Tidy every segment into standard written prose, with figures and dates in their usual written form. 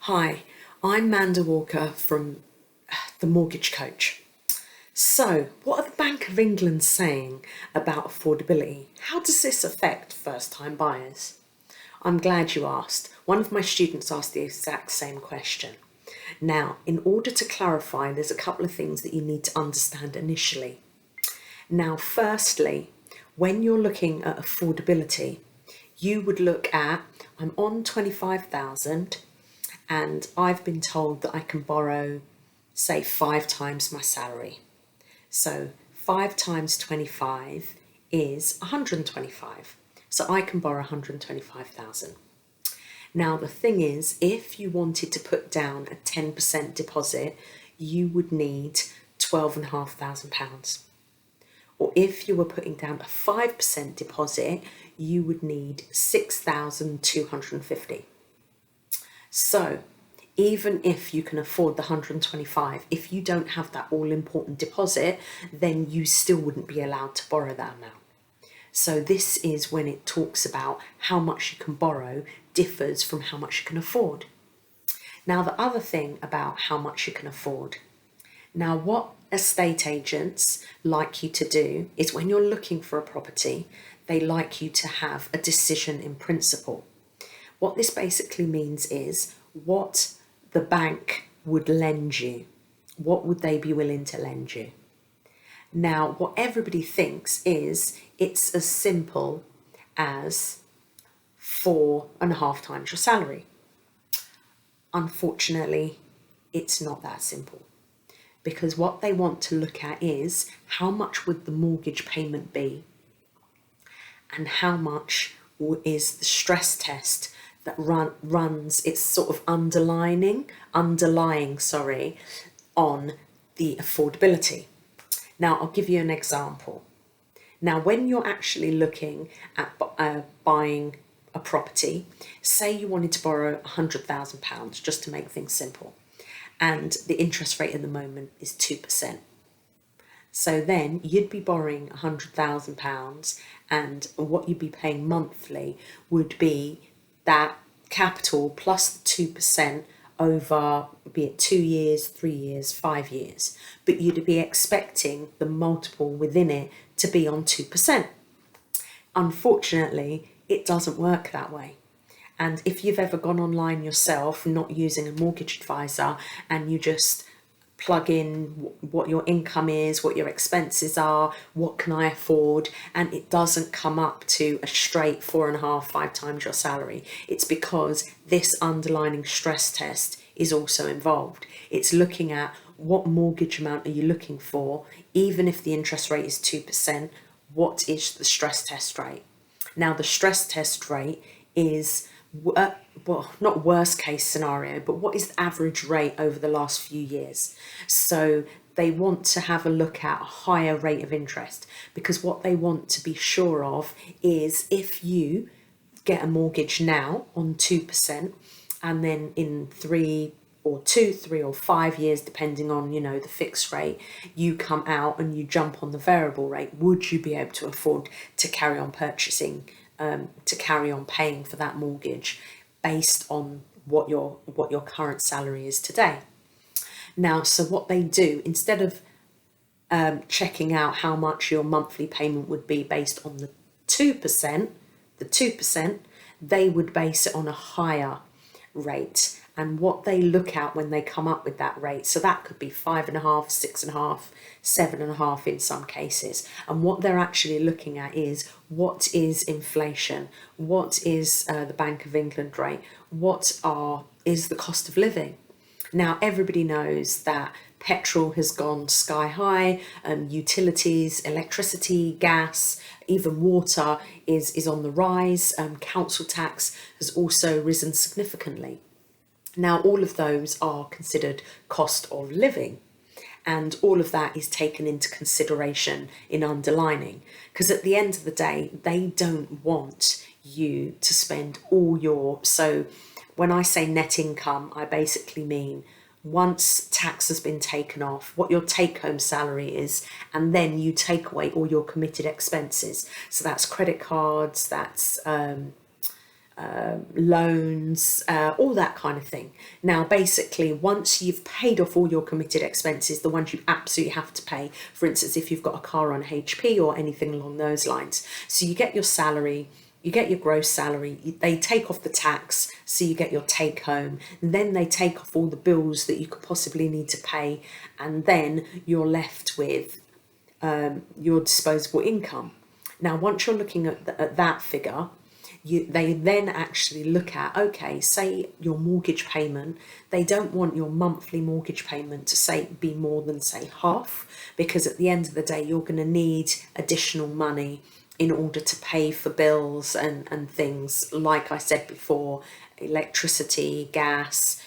Hi, I'm Manda Walker from the Mortgage Coach. So, what are the Bank of England saying about affordability? How does this affect first-time buyers? I'm glad you asked. One of my students asked the exact same question. Now, in order to clarify, there's a couple of things that you need to understand initially. Now, firstly, when you're looking at affordability, you would look at, I'm on 25,000 and I've been told that I can borrow, say, 5 times my salary. So 5 times 25 is 125. So I can borrow 125,000. Now the thing is, if you wanted to put down a 10% deposit, you would need £12,500. Or if you were putting down a 5% deposit, you would need 6,250. So even if you can afford the 125, if you don't have that all important deposit, then you still wouldn't be allowed to borrow that amount. So this is when it talks about how much you can borrow differs from how much you can afford. Now, the other thing about how much you can afford. Now, what estate agents like you to do is when you're looking for a property, they like you to have a decision in principle. What this basically means is what the bank would lend you. What would they be willing to lend you? Now, what everybody thinks is it's as simple as 4.5 times your salary. Unfortunately, it's not that simple, because what they want to look at is how much would the mortgage payment be and how much is the stress test that runs, it's sort of underlying on the affordability. Now, I'll give you an example. Now, when you're actually looking at buying a property, say you wanted to borrow £100,000, just to make things simple, and the interest rate at the moment is 2%. So then you'd be borrowing £100,000, and what you'd be paying monthly would be that capital plus the 2% over, be it 2 years, 3 years, 5 years. But you'd be expecting the multiple within it to be on 2%. Unfortunately, it doesn't work that way. And if you've ever gone online yourself, not using a mortgage advisor, and you just plug in what your income is, what your expenses are, what can I afford, and it doesn't come up to a straight 4.5, 5 times your salary, it's because this underlying stress test is also involved. It's looking at what mortgage amount are you looking for, even if the interest rate is 2%, what is the stress test rate? Now, the stress test rate is not worst case scenario, but what is the average rate over the last few years? So they want to have a look at a higher rate of interest, because what they want to be sure of is if you get a mortgage now on 2%, and then in 3 or 5 years, depending on, the fixed rate, you come out and you jump on the variable rate, would you be able to afford to carry on purchasing, to carry on paying for that mortgage based on what your current salary is today? Now, so what they do, instead of checking out how much your monthly payment would be based on the 2%, they would base it on a higher rate. And what they look at when they come up with that rate, so that could be 5.5, 6.5, 7.5 in some cases. And what they're actually looking at is what is inflation, what is the Bank of England rate, is the cost of living. Now, everybody knows that petrol has gone sky high, utilities, electricity, gas, even water is on the rise. Council tax has also risen significantly. Now, all of those are considered cost of living, and all of that is taken into consideration in underlining, because at the end of the day, they don't want you to spend so when I say net income, I basically mean once tax has been taken off, what your take-home salary is, and then you take away all your committed expenses. So that's credit cards, that's loans, all that kind of thing. Now, basically, once you've paid off all your committed expenses, the ones you absolutely have to pay, for instance, if you've got a car on HP or anything along those lines, so you get your salary, you get your gross salary, they take off the tax, so you get your take home, then they take off all the bills that you could possibly need to pay, and then you're left with your disposable income. Now, once you're looking at that figure, they then actually look at, okay, say your mortgage payment, they don't want your monthly mortgage payment to say be more than say half, because at the end of the day you're going to need additional money in order to pay for bills and things, like I said before, electricity, gas.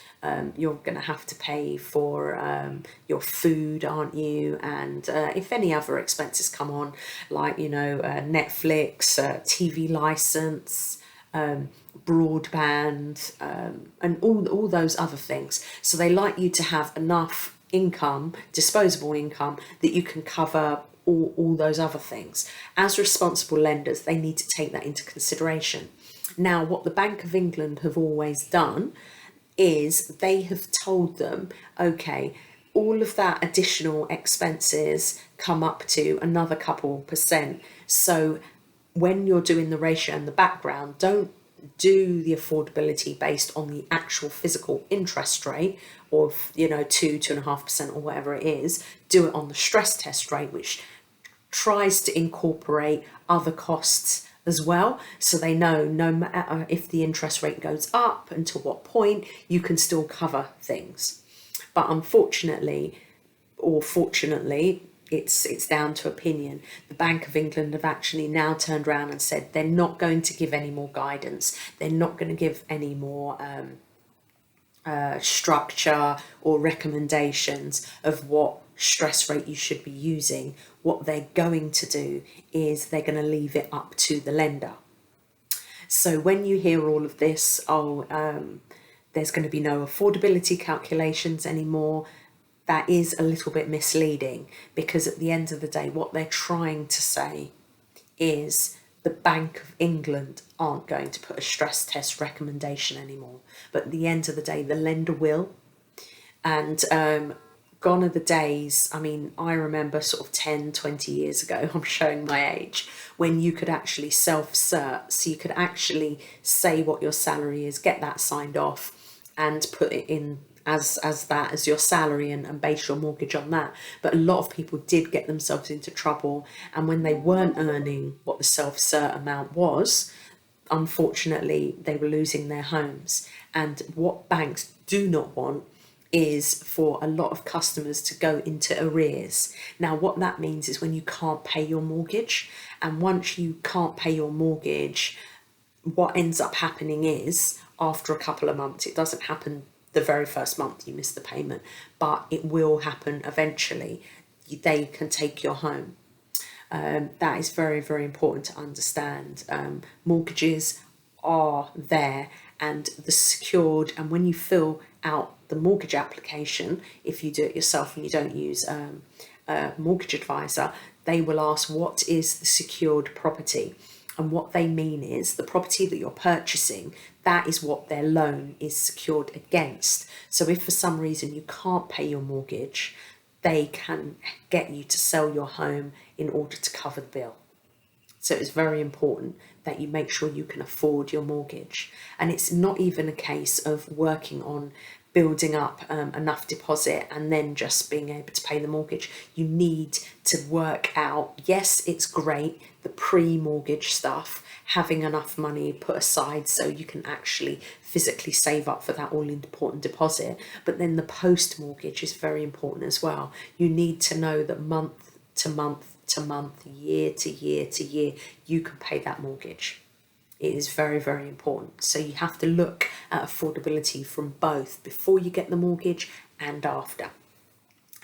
You're going to have to pay for your food, aren't you? And if any other expenses come on, like, Netflix, TV license, broadband, and all those other things. So they like you to have enough income, disposable income, that you can cover all those other things. As responsible lenders, they need to take that into consideration. Now, what the Bank of England have always done is they have told them, okay, all of that additional expenses come up to another couple percent. So when you're doing the ratio in the background, don't do the affordability based on the actual physical interest rate of 2.5% or whatever it is. Do it on the stress test rate, which tries to incorporate other costs as well, so they know no matter if the interest rate goes up and to what point, you can still cover things. But unfortunately, or fortunately, it's down to opinion. The Bank of England have actually now turned around and said they're not going to give any more guidance. They're not going to give any more structure or recommendations of what stress rate you should be using. What they're going to do is they're going to leave it up to the lender. So when you hear all of this, there's going to be no affordability calculations anymore, that is a little bit misleading, because at the end of the day, what they're trying to say is the Bank of England aren't going to put a stress test recommendation anymore. But at the end of the day, the lender will. And gone are the days, I remember sort of 10, 20 years ago, I'm showing my age, when you could actually self-cert, so you could actually say what your salary is, get that signed off, and put it in as your salary and base your mortgage on that. But a lot of people did get themselves into trouble, and when they weren't earning what the self-cert amount was, unfortunately they were losing their homes. And what banks do not want is for a lot of customers to go into arrears. Now, what that means is when you can't pay your mortgage, and once you can't pay your mortgage, what ends up happening is, after a couple of months, it doesn't happen the very first month you miss the payment, but it will happen eventually, they can take your home. That is very, very important to understand. Mortgages are there, and the secured, and when you fill out the mortgage application, if you do it yourself and you don't use a mortgage advisor, they will ask what is the secured property. And what they mean is the property that you're purchasing, that is what their loan is secured against. So if for some reason you can't pay your mortgage, they can get you to sell your home in order to cover the bill. So it's very important that you make sure you can afford your mortgage. And it's not even a case of working on building up enough deposit and then just being able to pay the mortgage. You need to work out, yes, it's great, the pre-mortgage stuff, having enough money put aside so you can actually physically save up for that all-important deposit. But then the post-mortgage is very important as well. You need to know that month to month to month, year to year to year, you can pay that mortgage. It is very, very important. So you have to look at affordability from both before you get the mortgage and after.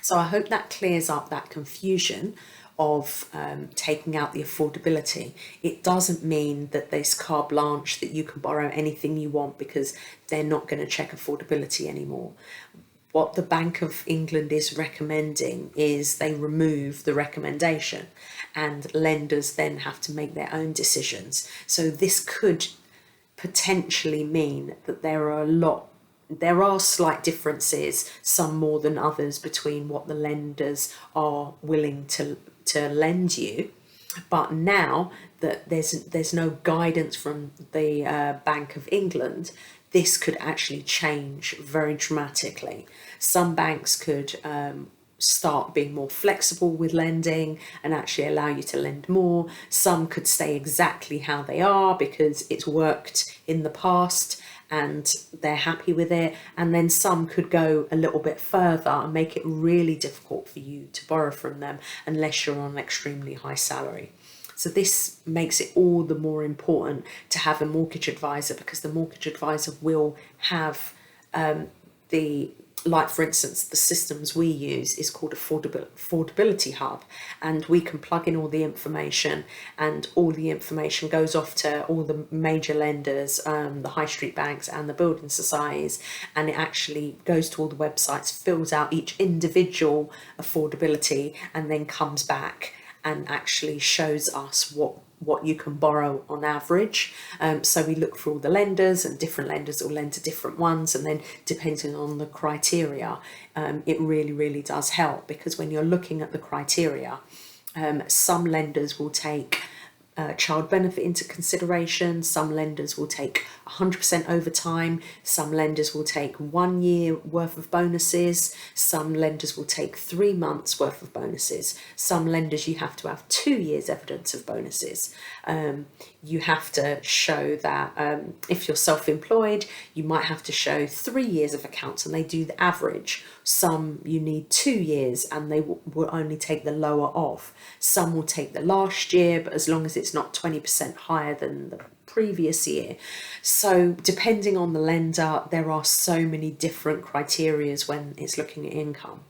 So I hope that clears up that confusion of taking out the affordability. It doesn't mean that there's carte blanche that you can borrow anything you want, because they're not going to check affordability anymore. What the Bank of England is recommending is they remove the recommendation, and lenders then have to make their own decisions. So this could potentially mean that there are slight differences, some more than others, between what the lenders are willing to lend you. But now that there's no guidance from the Bank of England, this could actually change very dramatically. Some banks could start being more flexible with lending and actually allow you to lend more. Some could stay exactly how they are because it's worked in the past and they're happy with it. And then some could go a little bit further and make it really difficult for you to borrow from them unless you're on an extremely high salary. So this makes it all the more important to have a mortgage advisor, because the mortgage advisor will have like for instance, the systems we use is called Affordability Hub, and we can plug in all the information, and all the information goes off to all the major lenders, the high street banks and the building societies, and it actually goes to all the websites, fills out each individual affordability, and then comes back and actually shows us what you can borrow on average. So we look for all the lenders, and different lenders will lend to different ones, and then depending on the criteria, it really does help, because when you're looking at the criteria, some lenders will take child benefit into consideration, some lenders will take 100% overtime, some lenders will take 1 year worth of bonuses, some lenders will take 3 months worth of bonuses, some lenders you have to have 2 years evidence of bonuses. You have to show that if you're self-employed, you might have to show 3 years of accounts, and they do the average. Some you need 2 years, and they will only take the lower of. Some will take the last year, but as long as it's not 20% higher than the previous year. So depending on the lender, there are so many different criterias when it's looking at income.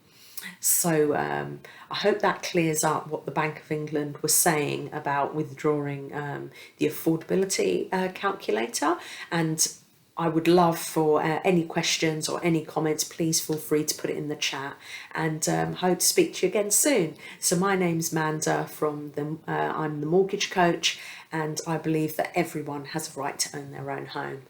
So I hope that clears up what the Bank of England was saying about withdrawing the affordability calculator. And I would love for any questions or any comments, please feel free to put it in the chat, and hope to speak to you again soon. So my name's Manda I'm the mortgage coach, and I believe that everyone has a right to own their own home.